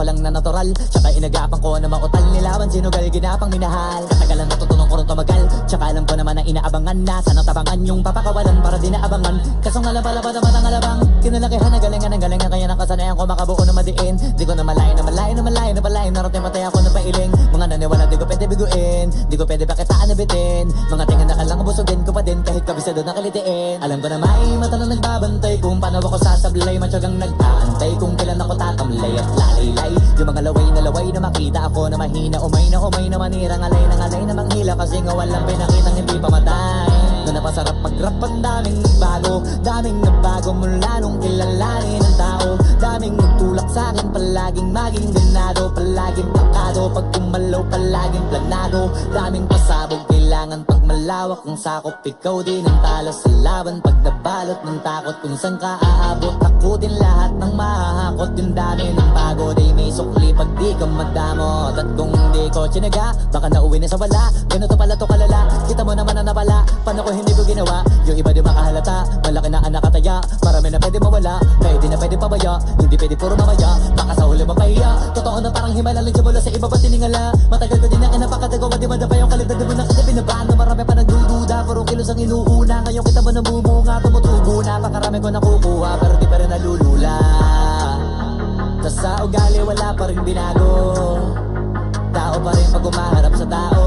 ko lang na natural, tsaka inagapan ko na mautal. Nilawan sinugal, ginapang minahal. Katagalan natutunan ko rin tumagal, tsaka alam ko naman na inaabangan na sanang tabangan yung papakawalan para di naabangan. Kasong alabalaban naman ang alabang kinalakihan na galingan ng galingan, kaya nakasanayan ko makabuo na madiin. Di ko na malayo na malayo na malayo na malayo, narating matay ako ng pailing. Mga naniwala di ko pwede biguin, di ko pwede pakitaan na bitin. Mga tingin na kalang busugin ko pa din kahit kabisado na kalitiin. Alam ko na may mata na nagbabantay kung paano ako sasablay, matyagang nag-aantay kung kailan ako tatamlay at lalaylay. Yung mga laway na makita ako na mahina, umay na manirang alay na manghila, kasi nga walang pinakitang hindi pamatay. Na napasarap mag-rap, ang daming nagbago mula nung kilalanin ng tao. Daming nagtulak sa'kin, palaging maging ganado, palaging plakado, pag kumalaw palaging planado. Daming pasabog, kailangan pag malawak ang sakop, ikaw din ang talo sa laban. Pag nabalot ng takot kung saan ka aabot, ako din lahat ng mahahakot. Yung dami ng pagod ay may sukli pag di ka madamot. At kung hindi ko tsinaga, baka nauwi na sa wala. Ganito pala to kalala, kita mo naman na napala. Paano ko hindi ko ginawa? Yung iba di makahalata, malaki na anak kataya. Marami na pwede mawala, pwede na pwede pabaya. Hindi pwede puro mamaya, baka sa huli mapahiya. Totoo na parang himala lang siya mula sa iba ba tiningala. Matagal ko din na kinapakatagawa, di madapa yung kalidad mo na kita binabaan. Na marami pa nagdududa, puro kilos ang inuuna. Ngayon kita mo namumunga, tumutubo na. Pakarami ko nakukuha, pero di pa rin nalulula. Tas sa ugali wala pa rin binago, tao pa rin pag umaharap sa tao.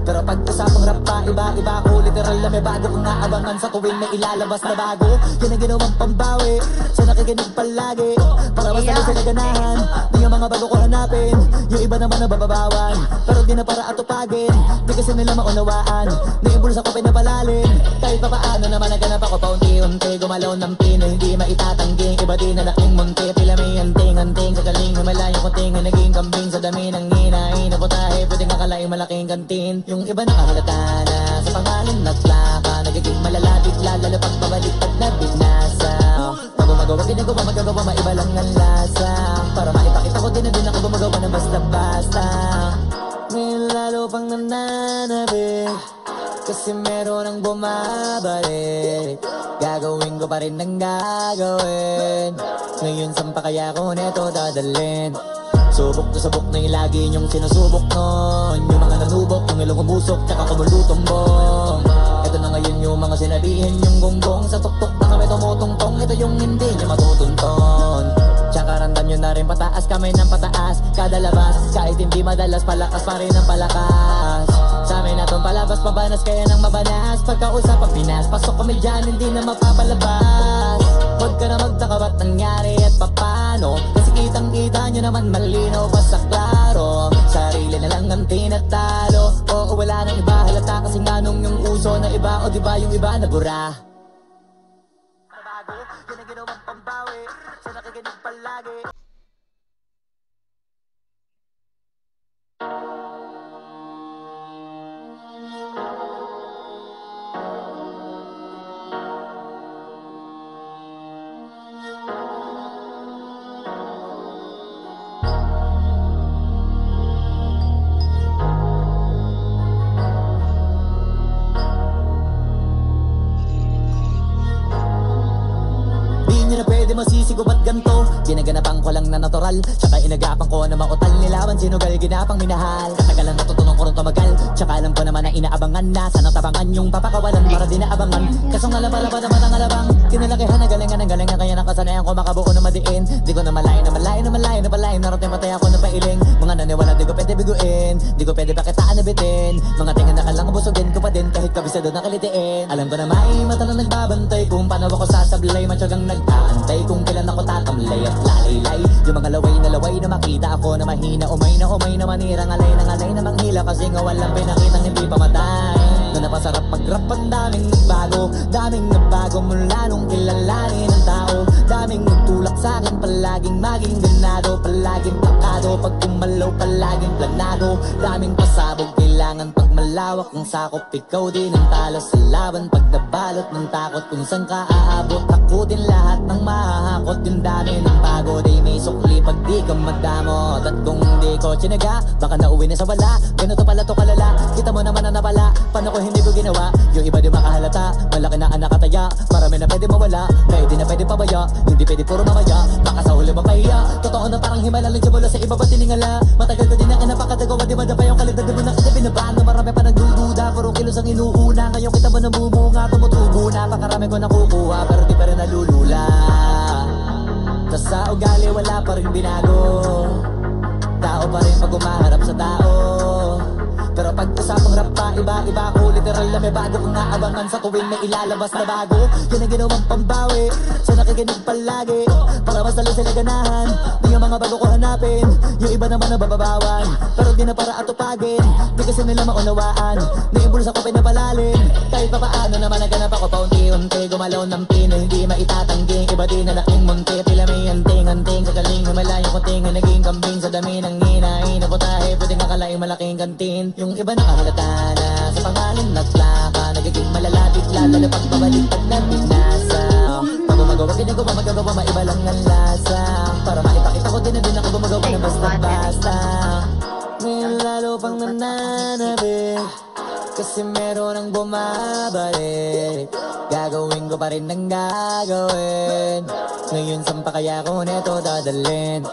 Pero pag usapang rap pa, iba ko. Literal na may bago kong naabangan sa tuwing may ilalabas na bago. Yan ang ginawang pambawi sa nakikinig palagi, para basta na sila ganahan. Di yung mga bago ko hanapin, yung iba naman nabababawan, pero di na para atupagin. Di kasi nila maunawaan, na yung bulsa ko pinapalalim. Kahit pa paano naman naganap ako paunti-unti, gumalaw ng pino, hindi maitatangging. Iba din na laking munti, pila may anting-anting. Sa galing na malayo kunting na naging kambing. Sa dami ng hinahin na putahe, pwedeng akalaing malaking kantin. Yung iba nakahalata na sa pangalan at plaka, nagiging malala bigla, lalo pag babalik pag nabinasa. Pag gumagawa, ginagawa, magagawa, maiba lang ang lasa. Para maipakita ko din na din ako gumagawa ng basta-basta. Ngayon lalo pang nananabik, kasi meron ang bumabalik. Gagawin ko pa rin ang gagawin. Ngayon saan pa kaya ko neto dadalhin? Subok to subok na yung lagi niyong sinusubok nun. Yung mga nanubok, yung ilong umusok, tsaka kumulutumbong. Ito na ngayon yung mga sinabihin yung gonggong. Sa tuktok na kami tumutungtong, ito yung hindi niya matutunton. Tsaka randam nyo na rin pataas, kamay ng pataas. Kada labas, kahit hindi madalas, palakas pa rin ang palakas. Sa amin na tong palabas, mabanas kaya nang mabanas. Pagkausap ang Pinas, pasok kami dyan, hindi na mapapalabas. Huwag ka na magtaka ba't nangyari at papano, kasi kitang-kita nyo naman malinaw pa sa klaro. Sarili na lang ang tinatalo, oo wala nang iba halata, kasi nga nung yung uso na iba, o diba yung iba nabura. Nabago, yun ang ginawang pambawi sa nakikinig palagi. Masisigo ba't ganto? Ginaganapan ko lang na natural, tsaka inagapan ko na mautal. Nilawan sinugal, ginapang minahal. Katagalan natutunan ko rin tumagal, tsaka alam ko naman na inaabangan na sanang tabangan yung papakawalan para di naabangan. Kasong alabalaban naman ang alabang kinalakihan na galingan ng galingan, kaya nakasanayan ko makabuo na madiin. Di ko na malayo na malayo na malayo na malayo, narating matay ako ng pailing. Mga naniwala di ko pwede biguin, di ko pwede pakitaan na bitin. Mga tingin na kalang busugin ko pa din kahit kabisado na kalitiin. Alam ko na may mata na nagbabantay kung paano ako sasablay, matyagang nag-aantay kung kailan ako tatamlay at lalaylay. Yung mga laway na makita ako na mahina, umay na manirang alay na manghila, kasi nga walang pinakitang hindi pamatay. Na napasarap mag-rap, ang daming nagbago mula nung kilalanin ng tao. Daming nagtulak sa'kin, palaging maging ganado, palaging plakado, pag kumalaw palaging planado. Daming pasabog, kailangan pag malawak ang sakop, ikaw din ang talo sa laban. Pag nabalot ng takot kung saan ka aabot, ako din lahat ng mahahakot. Yung dami ng pagod ay may sukli pag di ka madamot. At kung hindi ko tsinaga, baka nauwi na sa wala. Ganito pala to kalala, kita mo naman na napala. Paano ko hindi ko ginawa? Yung iba di makahalata, wala. Malaki na ang nakataya, marami na pwede mawala. Pwede na pwede pabaya, hindi pwede puro mamaya. Baka sa huli mapahiya, totoo na parang himala lang siya mula sa iba ba tiningala. Matagal ko din na napakadagawa, di madapa yung kalidad mo na kita binabano. Marami pa nagdududa, puro kilos ang inuuna. Ngayon kita ba namumunga, tumutubo na. Pakarami ko nakukuha, pero di pa rin nalulula. Tas sa ugali wala pa rin binago. Tao pa rin pag umaharap sa tao. Pero pag usapang rap pa, iba-iba ko. Literal na may bago kong naabangan sa tuwing may ilalabas na bago. Yan ang ginawang pambawi, sa nakikinig palagi. Para mas lalo sila ganahan, di yung mga bago ko hanapin. Yung iba naman nabababawan, pero di na para atupagin. Di kasi nila maunawaan, naimbulsa ko pinapalalim. Kahit pa paano naman naganap ako paunti-unti. Gumalaw ng pino, hindi maitatangging. Iba din na laking munti, tila may anting-anting. Sa galing himalayang kunting, naging kambing. Sa dami ng hinahin, naputahe, pwedeng akalaing malaking kantin. Yung iba nakahalata na sa pangalan at plaka. Nagiging malalapit lalo pag babalik at nabinasa. Pag gumagawa, ginagawa, magagawa, maiba lang ang lasa. Para maipakita ko din na din ako gumagawa na basta-basta. Ngayon lalo pang nananabik, kasi meron ang bumabalik. Gagawin ko pa rin ang gagawin. Ngayon saan pa kaya ko neto dadalhin?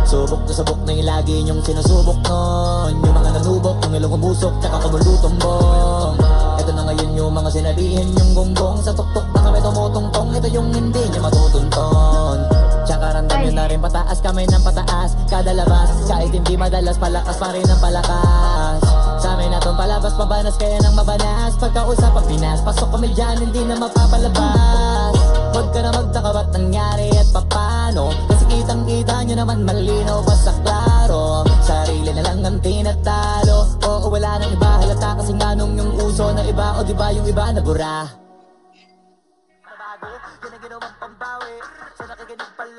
Subok na subok na yung lagi niyong sinusubok nun. Yung mga nanubok, yung ilong umusok, tsaka kumulutumbong. Ito na ngayon yung mga sinabihin yung gonggong. Sa tuktok na kami tumutungtong, ito yung hindi niya matutunton. Tsaka randam yun na rin pataas, kamay ng pataas. Kada labas, kahit hindi madalas, palakas pa rin ang palakas. Sa amin na tong palabas, pabanas kaya nang mabanas. Pagkausap ang Pinas, pasok kami dyan, hindi na mapapalabas. Huwag ka na magtaka ba't nangyari at papano. Kasi kitang-kita nyo naman malinaw pa sa klaro. Sarili na lang ang tinatalo. Oo, wala nang iba, halata kasi nga nung yung uso na iba. O diba yung iba nabura.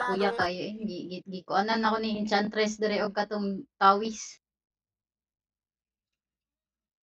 Kuya kayo, hindi ko anan ako ni Enchantress dire og katong tawis.